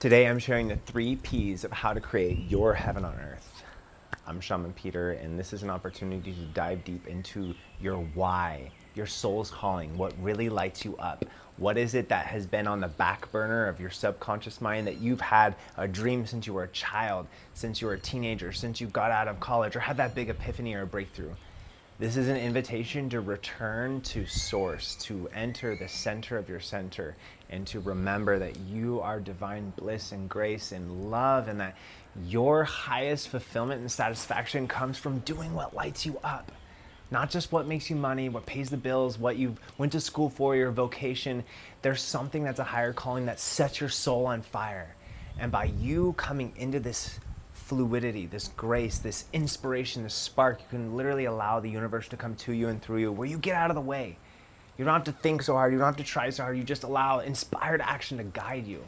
Today I'm sharing the 3 P's of how to create your heaven on earth. I'm Shaman Peter, and this is an opportunity to dive deep into your why, your soul's calling, what really lights you up. What is it that has been on the back burner of your subconscious mind that you've had a dream since you were a child, since you were a teenager, since you got out of college, or had that big epiphany or breakthrough? This is an invitation to return to source, to enter the center of your center, and to remember that you are divine bliss and grace and love, and that your highest fulfillment and satisfaction comes from doing what lights you up. Not just what makes you money, what pays the bills, what you went to school for, your vocation. There's something that's a higher calling that sets your soul on fire. And by you coming into this fluidity, this grace, this inspiration, this spark, you can literally allow the universe to come to you and through you, where you get out of the way. You don't have to think so hard, you don't have to try so hard, you just allow inspired action to guide you.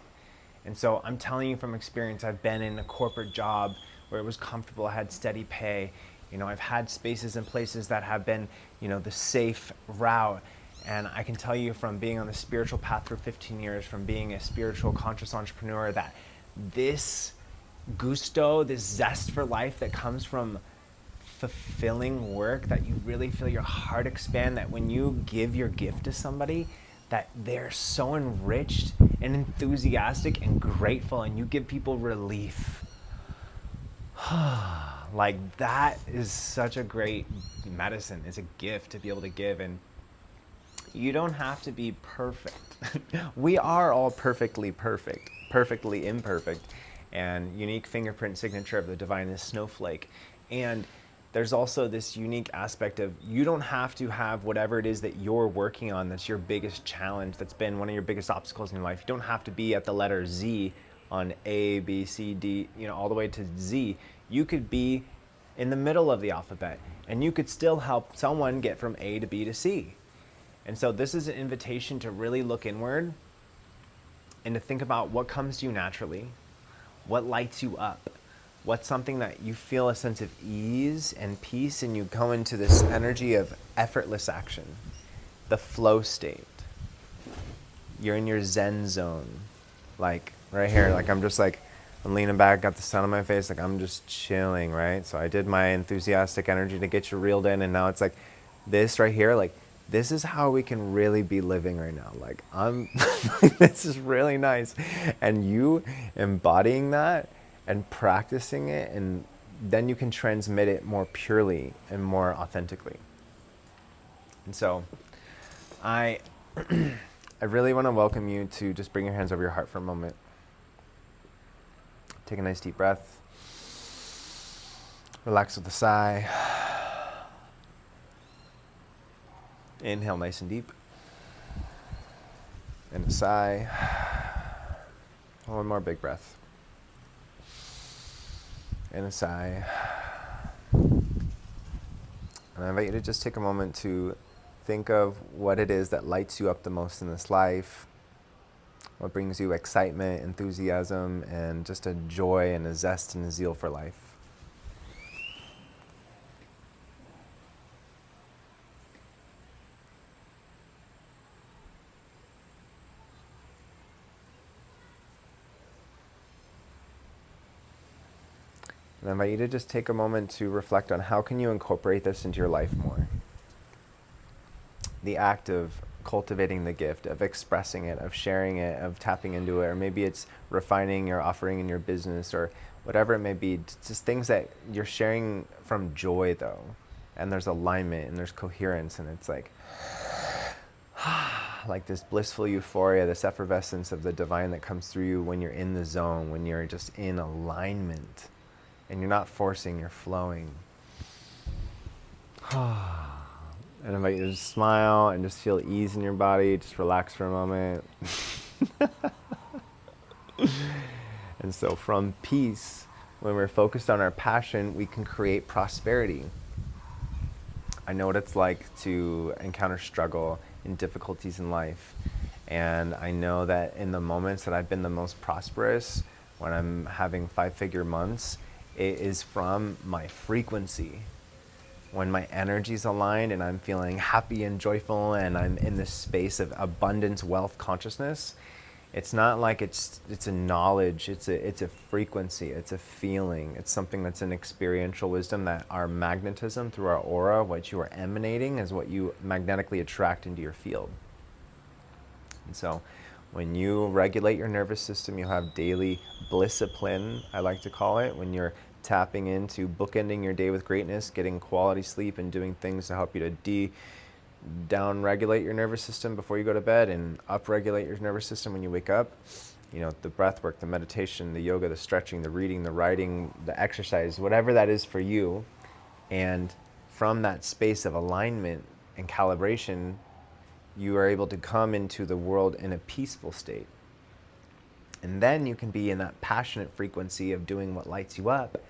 And so I'm telling you from experience, I've been in a corporate job where it was comfortable, I had steady pay. I've had spaces and places that have been, the safe route. And I can tell you from being on the spiritual path for 15 years, from being a spiritual conscious entrepreneur, that this gusto, this zest for life that comes from fulfilling work, that you really feel your heart expand, that when you give your gift to somebody, that they're so enriched and enthusiastic and grateful, and you give people relief. Like, that is such a great medicine. It's a gift to be able to give, and you don't have to be perfect. We are all perfectly perfect, perfectly imperfect, and unique fingerprint signature of the divinest snowflake. And there's also this unique aspect of, you don't have to have whatever it is that you're working on that's your biggest challenge, that's been one of your biggest obstacles in your life. You don't have to be at the letter Z on A, B, C, D, all the way to Z. You could be in the middle of the alphabet, and you could still help someone get from A to B to C. And so this is an invitation to really look inward and to think about what comes to you naturally, what lights you up, what's something that you feel a sense of ease and peace, and you go into this energy of effortless action, the flow state. You're in your Zen zone, like right here, like I'm leaning back, got the sun on my face, like I'm just chilling, right? So I did my enthusiastic energy to get you reeled in, and now it's like this right here, like this is how we can really be living right now. Like this is really nice. And you embodying that and practicing it, and then you can transmit it more purely and more authentically. And so I really want to welcome you to just bring your hands over your heart for a moment. Take a nice deep breath. Relax with a sigh. Inhale nice and deep. And a sigh. One more big breath. And a sigh. And I invite you to just take a moment to think of what it is that lights you up the most in this life. What brings you excitement, enthusiasm, and just a joy and a zest and a zeal for life. And I invite you to just take a moment to reflect on how can you incorporate this into your life more. The act of cultivating the gift, of expressing it, of sharing it, of tapping into it, or maybe it's refining your offering in your business, or whatever it may be, just things that you're sharing from joy though, and there's alignment and there's coherence, and it's like this blissful euphoria, this effervescence of the divine that comes through you when you're in the zone, when you're just in alignment and you're not forcing, you're flowing. And I invite you to just smile and just feel ease in your body. Just relax for a moment. And so from peace, when we're focused on our passion, we can create prosperity. I know what it's like to encounter struggle and difficulties in life. And I know that in the moments that I've been the most prosperous, when I'm having 5-figure months, it is from my frequency. When my energy's aligned and I'm feeling happy and joyful and I'm in this space of abundance, wealth, consciousness, It's not like it's a knowledge, it's a frequency, it's a feeling, it's something that's an experiential wisdom, that our magnetism through our aura, what you are emanating, is what you magnetically attract into your field. And so when you regulate your nervous system, you have daily blissipline, I like to call it, when you're tapping into bookending your day with greatness, getting quality sleep, and doing things to help you to down regulate your nervous system before you go to bed and up regulate your nervous system when you wake up. You know, the breath work, the meditation, the yoga, the stretching, the reading, the writing, the exercise, whatever that is for you. And from that space of alignment and calibration, you are able to come into the world in a peaceful state. And then you can be in that passionate frequency of doing what lights you up.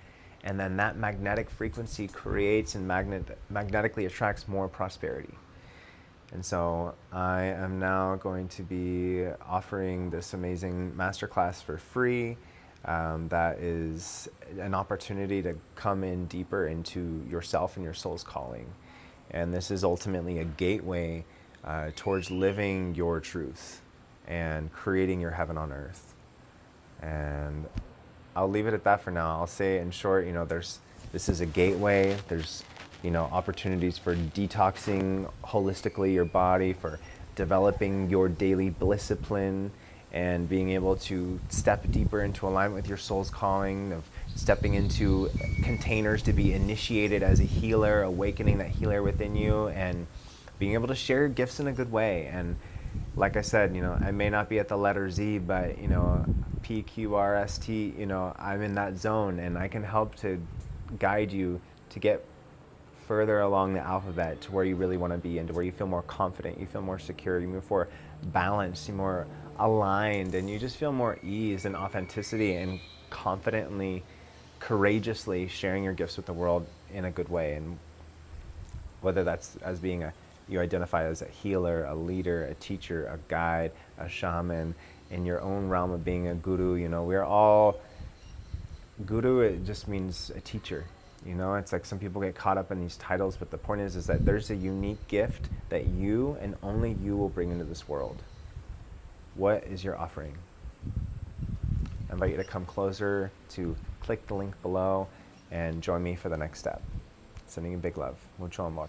And then that magnetic frequency creates and magnetically attracts more prosperity. And so I am now going to be offering this amazing masterclass for free. That is an opportunity to come in deeper into yourself and your soul's calling. And this is ultimately a gateway towards living your truth and creating your heaven on earth. And I'll leave it at that for now. I'll say in short, this is a gateway. There's opportunities for detoxing holistically your body, for developing your daily blissipline, and being able to step deeper into alignment with your soul's calling, of stepping into containers to be initiated as a healer, awakening that healer within you, and being able to share your gifts in a good way. And like I said, I may not be at the letter Z, but PQRST, I'm in that zone, and I can help to guide you to get further along the alphabet to where you really want to be, and to where you feel more confident, you feel more secure, you move more balanced, you're more aligned, and you just feel more ease and authenticity, and confidently, courageously sharing your gifts with the world in a good way. And whether that's as being you identify as a healer, a leader, a teacher, a guide, a shaman, in your own realm of being a guru, we're all guru. It just means a teacher. It's like some people get caught up in these titles, but the point is that there's a unique gift that you and only you will bring into this world. What is your offering? I invite you to come closer, to click the link below, and join me for the next step. Sending you big love. Mucho amor.